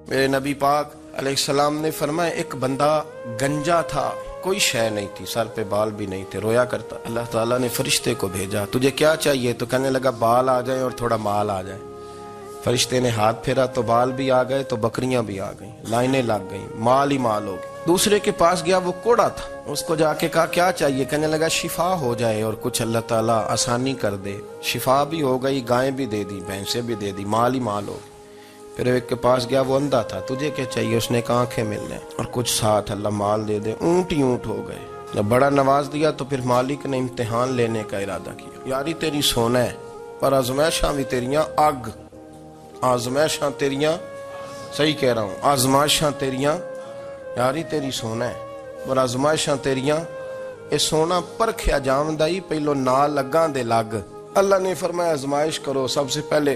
میرے نبی پاک علیہ السلام نے فرمایا ایک بندہ گنجا تھا، کوئی شے نہیں تھی، سر پہ بال بھی نہیں تھے، رویا کرتا۔ اللہ تعالیٰ نے فرشتے کو بھیجا، تجھے کیا چاہیے؟ تو کہنے لگا بال آ جائیں اور تھوڑا مال آ جائے۔ فرشتے نے ہاتھ پھیرا تو بال بھی آ گئے، تو بکریاں بھی آ گئیں، لائنیں لگ گئیں، مال ہی مال ہو گئے۔ دوسرے کے پاس گیا، وہ کوڑا تھا، اس کو جا کے کہا کیا چاہیے؟ کہنے لگا شفا ہو جائے اور کچھ اللہ تعالیٰ آسانی کر دے۔ شفا بھی ہو گئی، گائیں بھی دے دی، بھینسیں بھی دے دی، مال ہی مال ہو گئے۔ پھر ایک کے پاس گیا، وہ اندھا تھا، تجھے کیا چاہیے؟ اس نے کہا آنکھیں مل لیں اور کچھ ساتھ اللہ مال دے دے۔ اونٹ ہی اونٹ ہو گئے۔ جب بڑا نواز دیا تو پھر مالک نے امتحان لینے کا ارادہ کیا، یاری تیری سونا ہے پر آزمائشاں بھی تیریاں اگ، آزمائشاں تیریاں، صحیح کہہ رہا ہوں، آزمائشاں تیریاں، یاری تیری سونا ہے پر آزمائشاں تیریاں، اے سونا پرکھیا جامدائی پہلو نال لگاں دے لگ۔ اللہ نے فرمایا آزمائش کرو۔ سب سے پہلے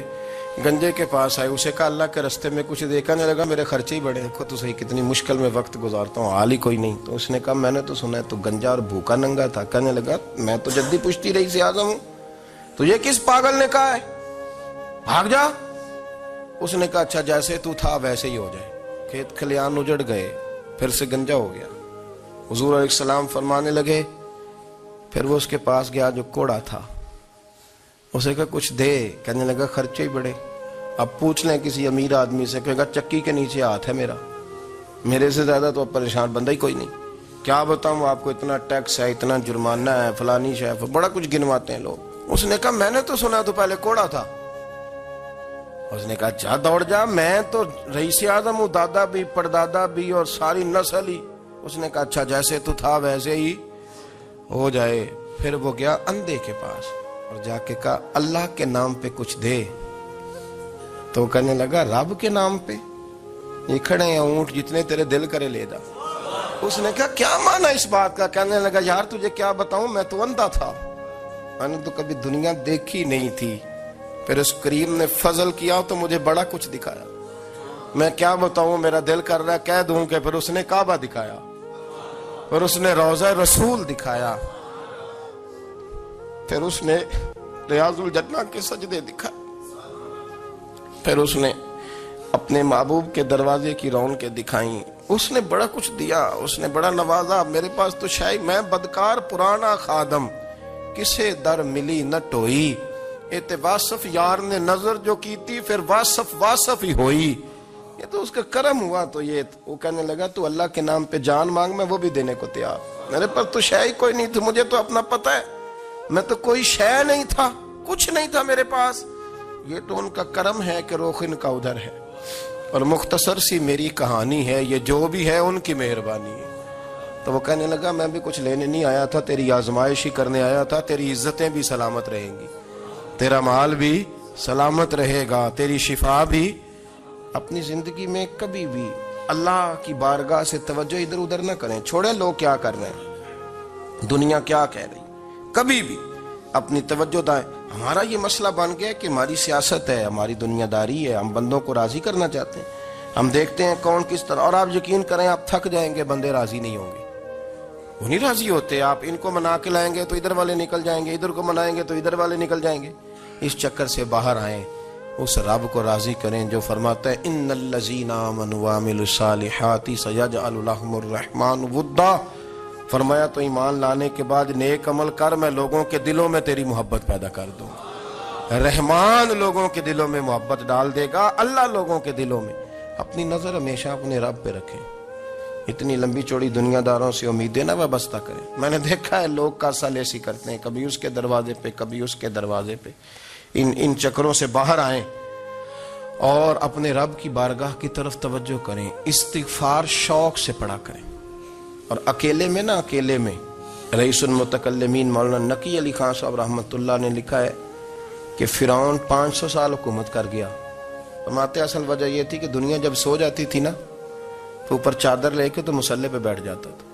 گنجے کے پاس آئے، اسے کہا اللہ کے رستے میں کچھ دیکھا نہیں لگا، میرے خرچے ہی بڑے، دیکھو تو صحیح کتنی مشکل میں وقت گزارتا ہوں، حال ہی کوئی نہیں۔ تو اس نے کہا میں نے تو سنا ہے تو گنجا اور بھوکا ننگا تھا۔ کہنے لگا میں تو جدی پشتی رئیس اعظم ہوں، تجھے کس پاگل نے کہا ہے بھاگ جا؟ اس نے کہا اچھا جیسے تو تھا ویسے ہی ہو جائے۔ کھیت کھلیان اجڑ گئے، پھر سے گنجا ہو گیا۔ حضور علیہ السلام فرمانے لگے، پھر وہ اس کے پاس گیا جو کوڑا تھا، اسے کہا کچھ دے، کہنے لگا خرچے ہی بڑے۔ اب پوچھ لیں کسی امیر آدمی سے، کہے گا چکی کے نیچے ہاتھ ہے میرا، میرے سے زیادہ تو اب پریشان بندہ ہی کوئی نہیں، کیا بتاؤں آپ کو، اتنا ٹیکس ہے، اتنا جرمانہ ہے، فلانی شے، بڑا کچھ گنواتے ہیں لوگ۔ اس نے کہا میں نے تو سنا تو پہلے کوڑا تھا۔ اس نے کہا جا دوڑ جا، میں تو رئیس اعظم ہوں، دادا بھی پردادا بھی اور ساری نسل ہی۔ اس نے کہا اچھا جیسے تو تھا ویسے ہی ہو جائے۔ پھر وہ گیا اندھے کے پاس اور جا کے کہا اللہ کے نام پہ کچھ دے۔ تو کہنے لگا رب کے نام پہ؟ یہ کھڑے ہیں اونٹ، جتنے تیرے دل کرے لے جا۔ اس نے کہا کیا معنی اس بات کا؟ کہنے لگا یار تجھے کیا بتاؤں، میں تو اندھا تھا، میں نے تو کبھی دنیا دیکھی نہیں تھی، پھر اس کریم نے فضل کیا تو مجھے بڑا کچھ دکھایا، میں کیا بتاؤں، میرا دل کر رہا ہے کہہ دوں کہ پھر اس نے کعبہ دکھایا، پھر اس نے روضہ رسول دکھایا، پھر اس نے ریاض الجنہ کے سجدے دکھائے، پھر اس نے اپنے محبوب کے دروازے کی رونقیں دکھائیں۔ اس نے بڑا کچھ دیا، اس نے بڑا نوازا۔ میرے پاس تو شاید میں بدکار پرانا خادم، کسے در ملی نہ ٹوئی، ایتے واصف یار نے نظر جو کی تھی، پھر واصف ہی ہوئی۔ یہ تو اس کا کرم ہوا۔ تو یہ وہ کہنے لگا تو اللہ کے نام پہ جان مانگ، میں وہ بھی دینے کو تیار، میرے پاس تو شے ہی کوئی نہیں تھی، مجھے تو اپنا پتہ ہے، میں تو کوئی شے نہیں تھا، کچھ نہیں تھا میرے پاس۔ یہ تو ان کا کرم ہے کہ رخ ان کا ادھر ہے، اور مختصر سی میری کہانی ہے، یہ جو بھی ہے ان کی مہربانی ہے۔ تو وہ کہنے لگا میں بھی کچھ لینے نہیں آیا تھا، تیری آزمائش ہی کرنے آیا تھا، تیری عزتیں بھی سلامت رہیں گی، تیرا مال بھی سلامت رہے گا، تیری شفا بھی۔ اپنی زندگی میں کبھی بھی اللہ کی بارگاہ سے توجہ ادھر ادھر نہ کریں، چھوڑیں لوگ کیا کر رہے ہیں، دنیا کیا کہہ رہی، کبھی بھی اپنی توجہ دائیں۔ ہمارا یہ مسئلہ بن گیا کہ ہماری سیاست ہے، ہماری دنیا داری ہے، ہم بندوں کو راضی کرنا چاہتے ہیں، ہم دیکھتے ہیں کون کس طرح، اور آپ یقین کریں آپ تھک جائیں گے، بندے راضی نہیں ہوں گے، وہ نہیں راضی ہوتے۔ آپ ان کو منا کے لائیں گے تو ادھر والے نکل جائیں گے، ادھر کو منائیں گے تو ادھر والے نکل جائیں گے۔ اس چکر سے باہر آئیں، اس رب کو راضی کریں جو فرماتا ہے ان الذین آمنوا وعملوا الصالحات سیجعل لهم الرحمن ودا۔ فرمایا تو ایمان لانے کے بعد نیک عمل کر، میں لوگوں کے دلوں میں تیری محبت پیدا کر دوں گا۔ رحمان لوگوں کے دلوں میں محبت ڈال دے گا، اللہ لوگوں کے دلوں میں۔ اپنی نظر ہمیشہ اپنے رب پہ رکھیں، اتنی لمبی چوڑی دنیا داروں سے امیدیں نہ وابستہ کریں۔ میں نے دیکھا ہے لوگ کاسا لیسی کرتے ہیں، کبھی اس کے دروازے پہ کبھی اس کے دروازے پہ۔ ان چکروں سے باہر آئیں اور اپنے رب کی بارگاہ کی طرف توجہ کریں، استغفار شوق سے پڑھا کریں۔ اور اکیلے میں نا، اکیلے میں رئیس المتکلمین مولانا نقی علی خان صاحب رحمۃ اللہ نے لکھا ہے کہ فرعون 500 سال حکومت کر گیا۔ فرماتے اصل وجہ یہ تھی کہ دنیا جب سو جاتی تھی نا تو اوپر چادر لے کے تو مصلے پہ بیٹھ جاتا تھا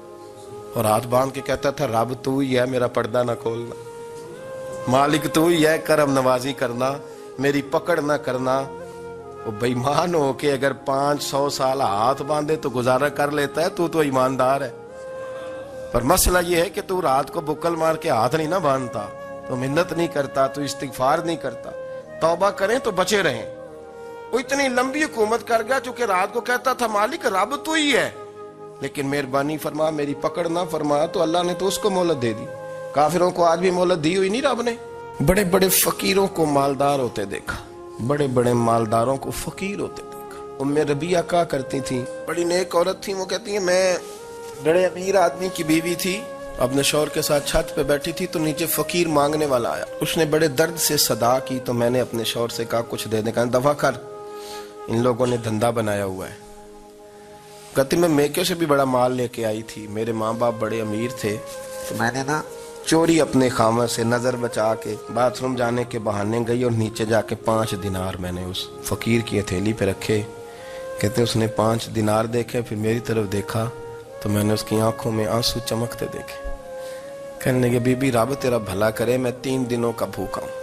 اور ہاتھ باندھ کے کہتا تھا رب تو ہی ہے، میرا پردہ نہ کھولنا، مالک تو ہی ہے، کرم نوازی کرنا، میری پکڑ نہ کرنا۔ وہ بے ایمان ہو کے اگر 500 سال ہاتھ باندھے تو گزارا کر لیتا ہے، تو ایماندار ہے۔ پر مسئلہ یہ ہے کہ تو رات کو بکل مار کے ہاتھ نہیں نہ باندھتا، تو منت نہیں کرتا، تو استغفار نہیں کرتا۔ توبہ کریں تو بچے رہیں، وہ اتنی لمبی حکومت کر گیا چونکہ رات کو کہتا تھا مالک رب تو ہی ہے، لیکن مہربانی فرما میری پکڑ نہ فرما، تو اللہ نے تو اس کو مہلت دے دی۔ کافروں کو آج بھی مہلت دی ہوئی نہیں رب نے۔ بڑے بڑے فقیروں کو مالدار ہوتے دیکھا، بڑے بڑے مالداروں کو فقیر ہوتے دیکھا۔ ام ربیعہ کہا کرتی تھی، بڑی نیک عورت تھی، وہ کہتی ہیں میں بڑے امیر آدمی کی بیوی تھی، اپنے شوہر کے ساتھ چھت پہ بیٹھی تھی تو نیچے فقیر مانگنے والا آیا، اس نے بڑے درد سے صدا کی تو میں نے اپنے شوہر سے کہا کچھ دے دیں، کہا دفع کر، ان لوگوں نے دھندا بنایا ہوا ہے۔ کہتی میں میکے سے بھی بڑا مال لے کے آئی تھی، میرے ماں باپ بڑے امیر تھے، تو میں نے نا چوری اپنے خامد سے نظر بچا کے باتھ روم جانے کے بہانے گئی اور نیچے جا کے 5 دینار میں نے اس فقیر کی ہتھیلی پہ رکھے۔ کہتے اس نے 5 دینار دیکھے، پھر میری طرف دیکھا تو میں نے اس کی آنکھوں میں آنسو چمکتے دیکھے۔ کہنے لگے بی بی رب تیرا بھلا کرے، میں 3 دنوں کا بھوکا ہوں۔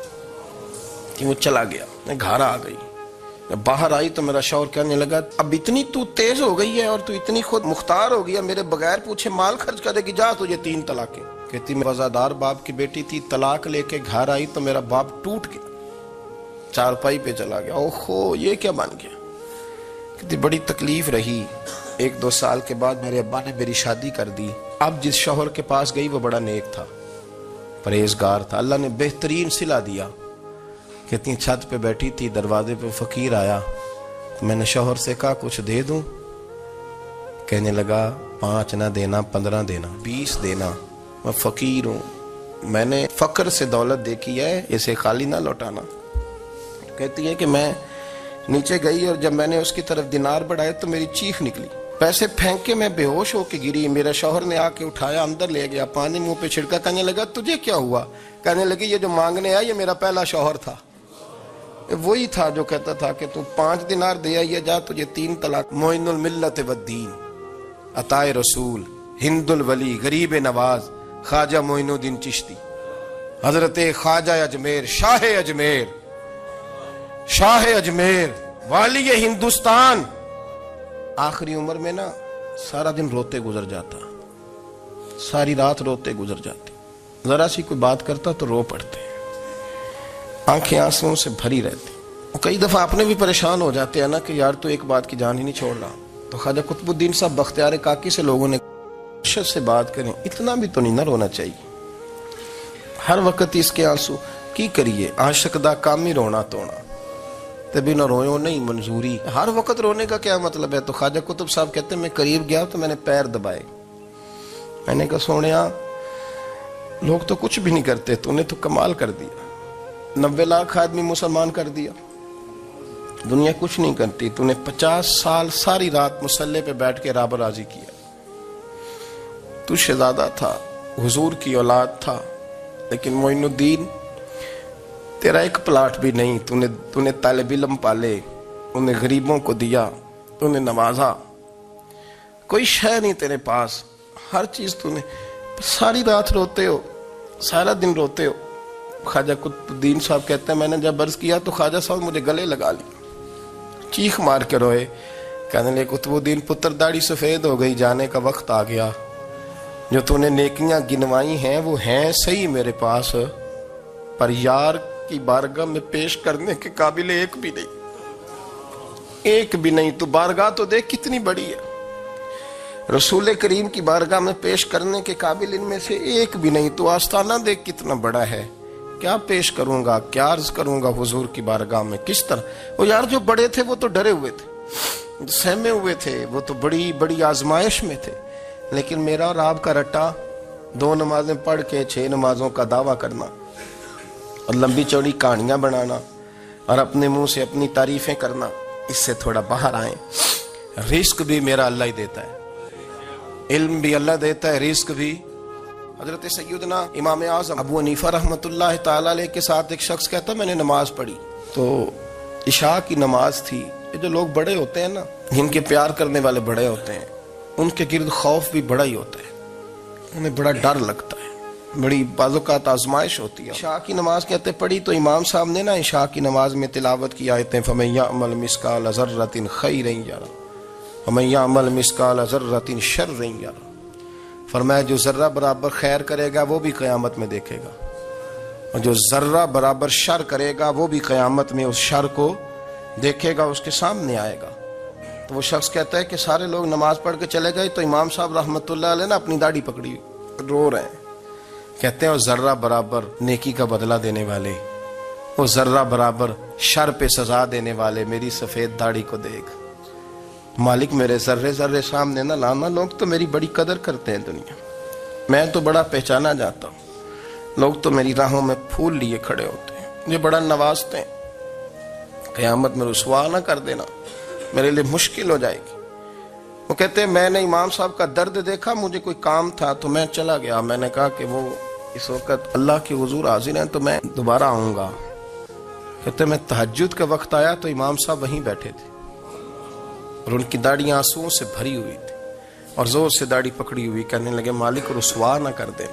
کہ وہ چلا گیا، میں گھر آ گئی، باہر آئی تو میرا شوہر کہنے لگا اب اتنی تو تیز ہو گئی ہے اور تو اتنی خود مختار ہو گیا، میرے بغیر پوچھے مال خرچ کرے گی، جا تجھے 3 طلاقیں۔ کہتی میں وزادار باپ کی بیٹی تھی، طلاق لے کے گھر آئی تو میرا باپ ٹوٹ گیا، چارپائی پہ چلا گیا، اوہو یہ کیا بن گیا۔ کہتی بڑی تکلیف رہی، 1-2 سال کے بعد میرے ابا نے میری شادی کر دی۔ اب جس شوہر کے پاس گئی وہ بڑا نیک تھا، پرہیزگار تھا، اللہ نے بہترین صلہ دیا۔ کہتی چھت پہ بیٹھی تھی، دروازے پہ فقیر آیا، میں نے شوہر سے کہا کچھ دے دوں، کہنے لگا 5 نہ دینا، 15 دینا، 20 دینا، میں فقیر ہوں، میں نے فقر سے دولت دیکھی ہے، اسے خالی نہ لوٹانا۔ کہتی ہے کہ میں نیچے گئی اور جب میں نے اس کی طرف دینار بڑھائے تو میری چیخ نکلی، پیسے پھینک کے میں بے ہوش ہو کے گری، میرا شوہر نے آ کے اٹھایا، اندر لے گیا، پانی منہ پہ چھڑکا، کہنے لگا تجھے کیا ہوا؟ کہنے لگی یہ جو مانگنے آیا یہ میرا پہلا شوہر تھا، وہی تھا جو کہتا تھا کہ تو 5 دینار دے آئیے، جا تجھے 3 طلاق۔ معین الملت والدین، عطائے رسول، ہند الولی، غریب نواز، خواجہ معین الدین چشتی، حضرت خواجہ اجمیر، شاہ اجمیر، شاہ اجمیر، والی ہندوستان۔ آخری عمر میں نا سارا دن روتے گزر جاتا، ساری رات روتے گزر جاتی، ذرا سی کوئی بات کرتا تو رو پڑتے، آنکھیں آنسوں سے بھری رہتی۔ کئی دفعہ اپنے بھی پریشان ہو جاتے ہیں نا کہ یار تو ایک بات کی جان ہی نہیں چھوڑ رہا۔ تو خواجہ قطب الدین صاحب بختیار کاکی سے لوگوں نے شد سے بات کریں، اتنا بھی تو نہیں نہ رونا چاہیے، ہر وقت اس کے آنسو کی کریے، عاشق دا کام ہی رونا توڑا، تبھی نہ روئے نہیں منظوری۔ ہر وقت رونے کا کیا مطلب ہے؟ تو خواجہ قطب صاحب کہتے ہیں میں قریب گیا تو میں نے پیر دبائے، میں نے کہا سونیا لوگ تو کچھ بھی نہیں کرتے، تو نے تو کمال کر دیا، 90 لاکھ آدمی مسلمان کر دیا، دنیا کچھ نہیں کرتی، تو نے 50 سال ساری رات مصلے پہ بیٹھ کے رب راضی کیا، تو شہزادہ تھا، حضور کی اولاد تھا، لیکن معین الدین تیرا ایک پلاٹ بھی نہیں، تو نے طالب علم پالے، انہیں غریبوں کو دیا، تو نے نوازا، کوئی شے نہیں تیرے پاس، ہر چیز تو نے، ساری رات روتے ہو، سارا دن روتے ہو۔ خواجہ قطب الدین صاحب کہتے ہیں میں نے جب عرض کیا تو خواجہ صاحب مجھے گلے لگا لی، چیخ مار کے روئے، کہنے لگے قطب الدین پتر داڑھی سفید ہو گئی، جانے کا وقت آ گیا، جو تو نے نیکیاں گنوائی ہیں وہ ہیں صحیح میرے پاس، پر یار کی بارگاہ میں پیش کرنے کے قابل ایک بھی نہیں، ایک بھی نہیں، تو بارگاہ تو دیکھ کتنی بڑی ہے، رسول کریم کی بارگاہ میں پیش کرنے کے قابل ان میں سے ایک بھی نہیں، تو آستانہ دیکھ کتنا بڑا ہے، کیا پیش کروں گا، کیا عرض کروں گا حضور کی بارگاہ میں، کس طرح۔ وہ یار جو بڑے تھے وہ تو ڈرے ہوئے تھے، سہمے ہوئے تھے، وہ تو بڑی بڑی آزمائش میں تھے، لیکن میرا اور آپ کا رٹا 2 نمازیں پڑھ کے 6 نمازوں کا دعویٰ کرنا اور لمبی چوڑی کہانیاں بنانا اور اپنے منہ سے اپنی تعریفیں کرنا، اس سے تھوڑا باہر آئیں۔ رزق بھی میرا اللہ ہی دیتا ہے، علم بھی اللہ دیتا ہے، رزق بھی۔ حضرت سیدنا امام اعظم ابو حنیفہ رحمۃ اللہ تعالی علیہ کے ساتھ ایک شخص کہتا میں نے نماز پڑھی، تو عشاء کی نماز تھی، یہ جو لوگ بڑے ہوتے ہیں نا، جن کے پیار کرنے والے بڑے ہوتے ہیں، ان کے گرد خوف بھی بڑا ہی ہوتا ہے، انہیں بڑا ڈر لگتا ہے، بڑی بعض اوقات آزمائش ہوتی ہے۔ عشاء کی نماز کہتے پڑھی تو امام صاحب نے نا عشاء کی نماز میں تلاوت کی آیتیں فَمَن يَعْمَلْ مِثْقَالَ ذَرَّةٍ خَيْرًا يَرَهُ وَمَن يَعْمَلْ مِثْقَالَ ذَرَّةٍ شَرًّا يَرَهُ، فرمایا جو ذرہ برابر خیر کرے گا وہ بھی قیامت میں دیکھے گا، اور جو ذرہ برابر شر کرے گا وہ بھی قیامت میں اس شر کو دیکھے گا اس کے سامنے آئے گا. تو وہ شخص کہتا ہے کہ سارے لوگ نماز پڑھ کے چلے گئے تو امام صاحب رحمت اللہ علیہ نے اپنی داڑھی پکڑی رو رہے ہیں. کہتے ہیں وہ ذرہ برابر نیکی کا بدلہ دینے والے، وہ ذرہ برابر شر پہ سزا دینے والے میری سفید داڑھی کو دیکھ. مالک میرے ذرے ذرے سامنے نہ لانا، لوگ تو میری بڑی قدر کرتے ہیں دنیا، میں تو بڑا پہچانا جاتا ہوں، لوگ تو میری راہوں میں پھول لیے کھڑے ہوتے ہیں، مجھے بڑا نوازتے ہیں. قیامت میں رسوا نہ کر دینا، میرے لیے مشکل ہو جائے گی. وہ کہتے ہیں میں نے امام صاحب کا درد دیکھا، مجھے کوئی کام تھا تو میں چلا گیا. میں نے کہا کہ وہ اس وقت اللہ کے حضور حاضر ہیں تو میں دوبارہ آؤں گا. کہتے ہیں میں تہجد کے وقت آیا تو امام صاحب وہیں بیٹھے تھے اور ان کی داڑیاں آنسوؤں سے بھری ہوئی تھی اور زور سے داڑھی پکڑی ہوئی. کہنے لگے مالک رسوا نہ کر دیں،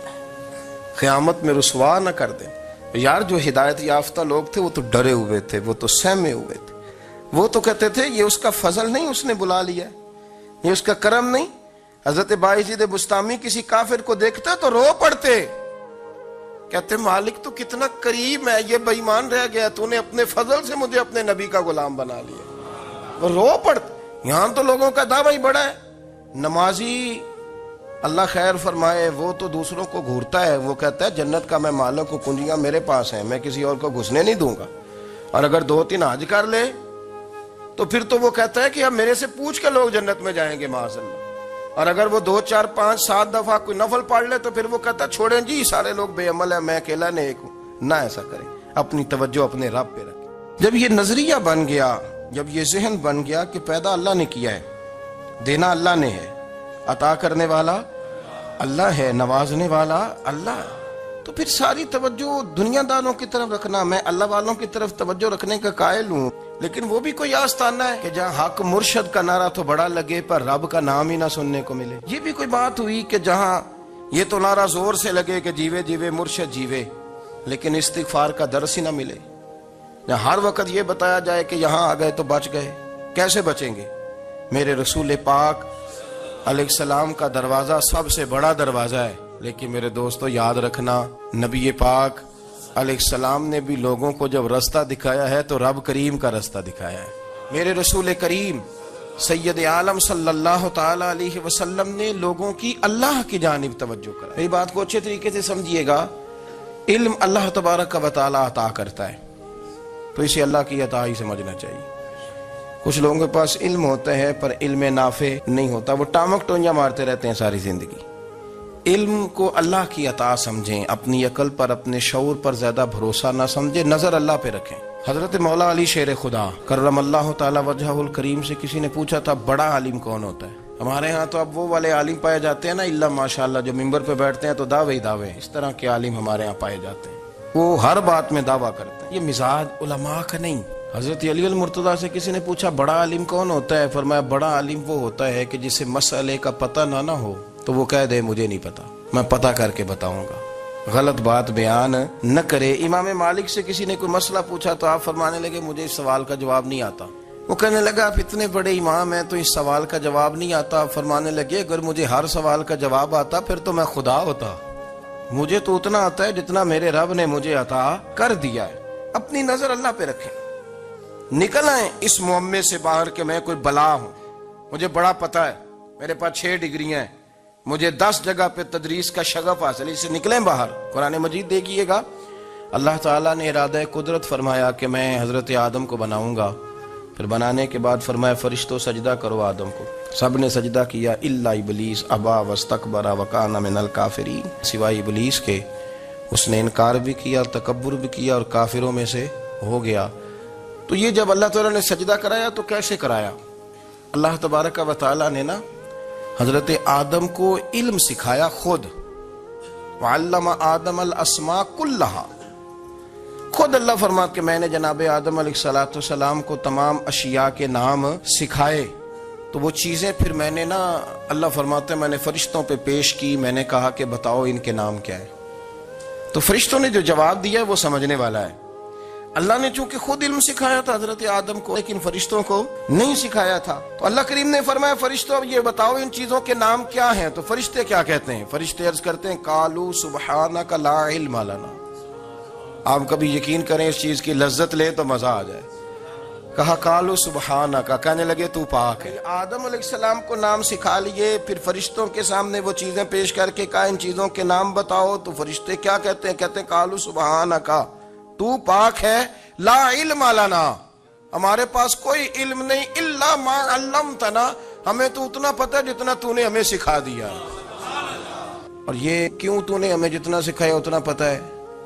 قیامت میں رسوا نہ کر دیں. یار جو ہدایت یافتہ لوگ تھے وہ تو ڈرے ہوئے تھے، وہ تو سہمے ہوئے تھے. وہ تو کہتے تھے یہ اس کا فضل نہیں، اس نے بلا لیا، یہ اس کا کرم نہیں. حضرت باعزید بستامی کسی کافر کو دیکھتا تو رو پڑتے، کہتے مالک تو کتنا کریم ہے، یہ بے ایمان رہ گیا، تو نے اپنے فضل سے مجھے اپنے نبی کا غلام بنا لیا. وہ رو پڑتے. یہاں تو لوگوں کا دعویٰ ہی بڑا ہے. نمازی اللہ خیر فرمائے وہ تو دوسروں کو گھورتا ہے، وہ کہتا ہے جنت کا میں مالک ہوں، کنجیاں میرے پاس ہیں، میں کسی اور کو گھسنے نہیں دوں گا. اور اگر 2-3 حج کر لے تو پھر تو وہ کہتا ہے کہ اب میرے سے پوچھ کے لوگ جنت میں جائیں گے معاذ اللہ. اور اگر وہ 2 4 5 7 دفعہ کوئی نفل پڑھ لے تو پھر وہ کہتا ہے چھوڑیں جی سارے لوگ بے عمل ہیں، میں اکیلا نیک ہوں. نہ ایسا کریں، اپنی توجہ اپنے رب پہ رکھیں. جب یہ نظریہ بن گیا، جب یہ ذہن بن گیا کہ پیدا اللہ نے کیا ہے، دینا اللہ نے ہے، عطا کرنے والا اللہ ہے، نوازنے والا اللہ ہے، تو پھر ساری توجہ دنیا داروں کی طرف رکھنا. میں اللہ والوں کی طرف توجہ رکھنے کا قائل ہوں، لیکن وہ بھی کوئی آستانہ ہے کہ جہاں حق مرشد کا نعرہ تو بڑا لگے پر رب کا نام ہی نہ سننے کو ملے. یہ بھی کوئی بات ہوئی کہ جہاں یہ تو نعرہ زور سے لگے کہ جیوے جیوے مرشد جیوے، لیکن استغفار کا درس ہی نہ ملے. جہاں ہر وقت یہ بتایا جائے کہ یہاں آ گئے تو بچ گئے. کیسے بچیں گے؟ میرے رسول پاک علیہ السلام کا دروازہ سب سے بڑا دروازہ ہے، لیکن میرے دوستو یاد رکھنا نبی پاک علیہ السلام نے بھی لوگوں کو جب رستہ دکھایا ہے تو رب کریم کا رستہ دکھایا ہے. میرے رسول کریم سید عالم صلی اللہ تعالی علیہ وسلم نے لوگوں کی اللہ کی جانب توجہ کرا. میری بات کو اچھے طریقے سے سمجھیے گا. علم اللہ تبارک و تعالی عطا کرتا ہے تو اسے اللہ کی عطا ہی سمجھنا چاہیے. کچھ لوگوں کے پاس علم ہوتا ہے پر علم نافع نہیں ہوتا، وہ ٹامک ٹونجا مارتے رہتے ہیں ساری زندگی. علم کو اللہ کی عطا سمجھیں، اپنی عقل پر اپنے شعور پر زیادہ بھروسہ نہ سمجھیں، نظر اللہ پہ رکھیں. حضرت مولا علی شیر خدا کرم اللہ تعالی وجہہ الکریم سے کسی نے پوچھا تھا بڑا عالم کون ہوتا ہے؟ ہمارے ہاں تو اب وہ والے عالم پائے جاتے ہیں نا اللہ ماشاءاللہ، جو ممبر پہ بیٹھتے ہیں تو دعوے ہی دعوے، اس طرح کے عالم ہمارے ہاں پائے جاتے ہیں، وہ ہر بات میں دعویٰ کرتے ہیں. یہ مزاج علماء کا نہیں. حضرت علی المرتضیٰ سے کسی نے پوچھا بڑا عالم کون ہوتا ہے؟ فرمایا بڑا عالم وہ ہوتا ہے کہ جسے مسئلے کا پتہ نہ ہو تو وہ کہہ دے مجھے نہیں پتا، میں پتہ کر کے بتاؤں گا، غلط بات بیان نہ کرے. امام مالک سے کسی نے کوئی مسئلہ پوچھا تو آپ فرمانے لگے مجھے اس سوال کا جواب نہیں آتا. وہ کہنے لگا آپ اتنے بڑے امام ہیں تو اس سوال کا جواب نہیں آتا. آپ فرمانے لگے اگر مجھے ہر سوال کا جواب آتا پھر تو میں خدا ہوتا. مجھے تو اتنا آتا ہے جتنا میرے رب نے مجھے عطا کر دیا ہے. اپنی نظر اللہ پہ رکھیں. نکل آئیں اس معمے سے باہر کہ میں کوئی بلا ہوں، مجھے بڑا پتا ہے، میرے پاس 6 ڈگریاں ہیں، مجھے 10 جگہ پہ تدریس کا شغف حاصل ہے. اس سے نکلیں باہر. قرآن مجید دیکھیے گا اللہ تعالیٰ نے ارادہ قدرت فرمایا کہ میں حضرت آدم کو بناؤں گا. پھر بنانے کے بعد فرمایا فرشتوں سجدہ کرو آدم کو. سب نے سجدہ کیا الا ابلیس ابا واستکبر وکان من الکافرین، سوائے ابلیس کے، اس نے انکار بھی کیا، تکبر بھی کیا اور کافروں میں سے ہو گیا. تو یہ جب اللہ تعالیٰ نے سجدہ کرایا تو کیسے کرایا؟ اللہ تبارک و تعالیٰ نے نا حضرت آدم کو علم سکھایا خود. وعلم آدم الاسماء کلہا. خود اللہ فرماتا کہ میں نے جناب آدم علیہ السلام کو تمام اشیاء کے نام سکھائے. تو وہ چیزیں پھر میں نے نا اللہ فرماتے میں نے فرشتوں پہ پیش کی. میں نے کہا کہ بتاؤ ان کے نام کیا ہے. تو فرشتوں نے جو جواب دیا وہ سمجھنے والا ہے. اللہ نے چونکہ خود علم سکھایا تھا حضرت آدم کو لیکن فرشتوں کو نہیں سکھایا تھا. تو اللہ کریم نے فرمایا فرشتوں اب یہ بتاؤ ان چیزوں کے نام کیا ہیں. تو فرشتے کیا کہتے ہیں؟ فرشتے عرض کرتے ہیں قالوا سبحانک لا علم لنا. آپ کبھی یقین کریں اس چیز کی لذت لیں تو مزہ آ جائے. کہا قالوا سبحانک، کہنے لگے تو پاک ہے۔ آدم علیہ السلام کو نام سکھا لیے، پھر فرشتوں کے سامنے وہ چیزیں پیش کر کے کہا ان چیزوں کے نام بتاؤ، تو فرشتے کیا کہتے ہیں؟ کہتے ہیں قالوا سبحانک، تو پاک ہے، لا علم لنا، ہمارے پاس کوئی علم نہیں، الا ما علمتنا، ہمیں تو اتنا پتہ ہے جتنا تو نے ہمیں سکھا دیا۔ اور یہ کیوں تو نے ہمیں جتنا سکھایا اتنا پتہ ہے؟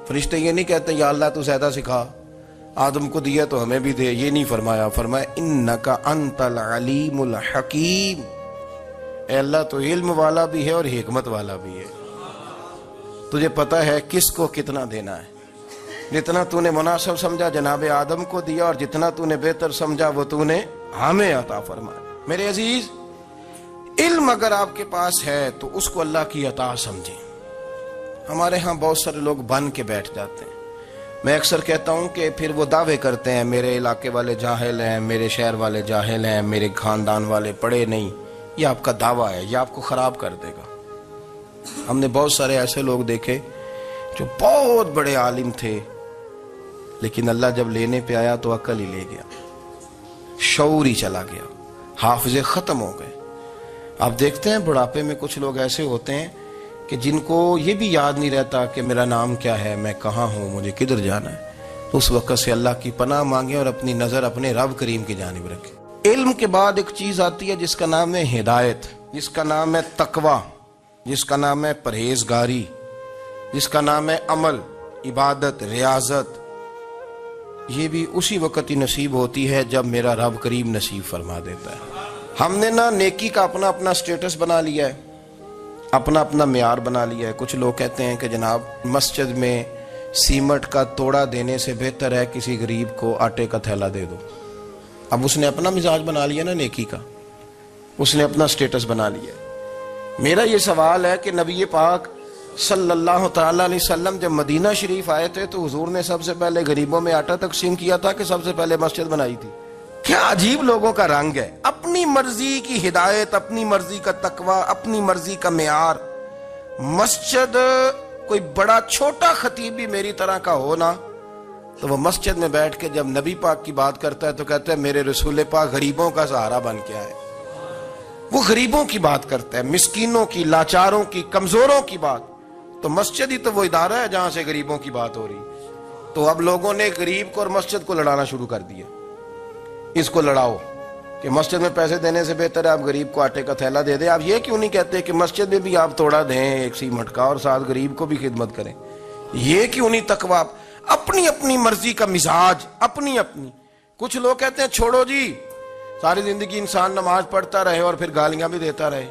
فرشتے یہ نہیں کہتے یا اللہ تو زیادہ سکھا، آدم کو دیا تو ہمیں بھی دے، یہ نہیں فرمایا، فرمایا انک انت العلیم الحکیم، اے اللہ تو علم والا بھی ہے اور حکمت والا بھی ہے، تجھے پتہ ہے کس کو کتنا دینا ہے، جتنا تو نے مناسب سمجھا جناب آدم کو دیا، اور جتنا تو نے بہتر سمجھا وہ تو نے ہمیں عطا فرمایا۔ میرے عزیز، علم اگر آپ کے پاس ہے تو اس کو اللہ کی عطا سمجھیں۔ ہمارے ہاں بہت سارے لوگ بن کے بیٹھ جاتے ہیں، میں اکثر کہتا ہوں کہ پھر وہ دعوے کرتے ہیں میرے علاقے والے جاہل ہیں، میرے شہر والے جاہل ہیں، میرے خاندان والے پڑھے نہیں۔ یہ آپ کا دعویٰ ہے، یہ آپ کو خراب کر دے گا۔ ہم نے بہت سارے ایسے لوگ دیکھے جو بہت بڑے عالم تھے، لیکن اللہ جب لینے پہ آیا تو عقل ہی لے گیا، شعور ہی چلا گیا، حافظے ختم ہو گئے۔ آپ دیکھتے ہیں بڑھاپے میں کچھ لوگ ایسے ہوتے ہیں کہ جن کو یہ بھی یاد نہیں رہتا کہ میرا نام کیا ہے، میں کہاں ہوں، مجھے کدھر جانا ہے۔ تو اس وقت سے اللہ کی پناہ مانگیں اور اپنی نظر اپنے رب کریم کی جانب رکھیں۔ علم کے بعد ایک چیز آتی ہے جس کا نام ہے ہدایت، جس کا نام ہے تقویٰ، جس کا نام ہے پرہیزگاری، جس کا نام ہے عمل، عبادت، ریاضت۔ یہ بھی اسی وقت ہی نصیب ہوتی ہے جب میرا رب کریم نصیب فرما دیتا ہے۔ ہم نے نا نیکی کا اپنا اپنا سٹیٹس بنا لیا ہے، اپنا اپنا معیار بنا لیا ہے۔ کچھ لوگ کہتے ہیں کہ جناب مسجد میں سیمنٹ کا توڑا دینے سے بہتر ہے کسی غریب کو آٹے کا تھیلا دے دو۔ اب اس نے اپنا مزاج بنا لیا نا نیکی کا، اس نے اپنا سٹیٹس بنا لیا۔ میرا یہ سوال ہے کہ نبی پاک صلی اللہ تعالیٰ علیہ وسلم جب مدینہ شریف آئے تھے تو حضور نے سب سے پہلے غریبوں میں آٹا تقسیم کیا تھا کہ سب سے پہلے مسجد بنائی تھی؟ کیا عجیب لوگوں کا رنگ ہے، اپنی مرضی کی ہدایت، اپنی مرضی کا تقویٰ، اپنی مرضی کا معیار۔ مسجد کوئی بڑا چھوٹا خطیب بھی میری طرح کا ہو نا، تو وہ مسجد میں بیٹھ کے جب نبی پاک کی بات کرتا ہے تو کہتا ہے میرے رسول پاک غریبوں کا سہارا بن کے آئے۔ وہ غریبوں کی بات کرتا ہے، مسکینوں کی، لاچاروں کی، کمزوروں کی بات۔ تو مسجد ہی تو وہ ادارہ ہے جہاں سے غریبوں کی بات ہو رہی۔ تو اب لوگوں نے غریب کو اور مسجد کو لڑانا شروع کر دیا، اس کو لڑاؤ کہ مسجد میں پیسے دینے سے بہتر ہے آپ غریب کو آٹے کا تھیلا دے دیں۔ آپ یہ کیوں نہیں کہتے کہ مسجد میں بھی آپ توڑا دیں ایک سیمنٹ کا اور ساتھ غریب کو بھی خدمت کریں؟ یہ کیوں نہیں تقویٰ؟ اپنی اپنی مرضی کا مزاج، اپنی اپنی۔ کچھ لوگ کہتے ہیں چھوڑو جی، ساری زندگی انسان نماز پڑھتا رہے اور پھر گالیاں بھی دیتا رہے،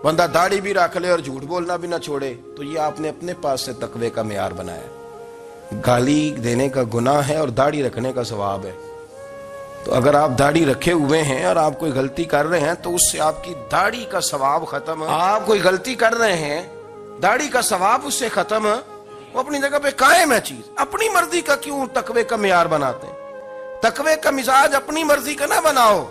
بندہ داڑھی بھی رکھ لے اور جھوٹ بولنا بھی نہ چھوڑے۔ تو یہ آپ نے اپنے پاس سے تقوی کا معیار بنایا۔ گالی دینے کا گناہ ہے اور داڑھی رکھنے کا ثواب ہے۔ تو اگر آپ داڑھی رکھے ہوئے ہیں اور آپ کوئی غلطی کر رہے ہیں تو اس سے آپ کی داڑھی کا ثواب ختم ہے۔ آپ کوئی غلطی کر رہے ہیں، داڑھی کا ثواب اس سے ختم ہے، وہ اپنی جگہ پہ قائم ہے چیز۔ اپنی مرضی کا کیوں تقوی کا معیار بناتے ہیں؟ تقوی کا مزاج اپنی مرضی کا نہ بناؤ،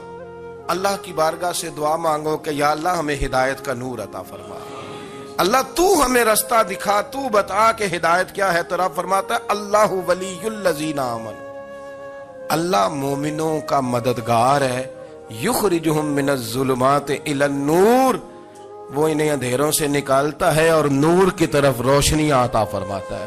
اللہ کی بارگاہ سے دعا مانگو کہ یا اللہ ہمیں ہدایت کا نور عطا فرما، اللہ تو ہمیں رستہ دکھا، تو بتا کہ ہدایت کیا ہے۔ تو رب فرماتا ہے اللہ ولی الذین آمنوا، اللہ مومنوں کا مددگار ہے، یخرجہم من الظلمات الی النور، وہ انہیں اندھیروں سے نکالتا ہے اور نور کی طرف روشنی عطا فرماتا ہے۔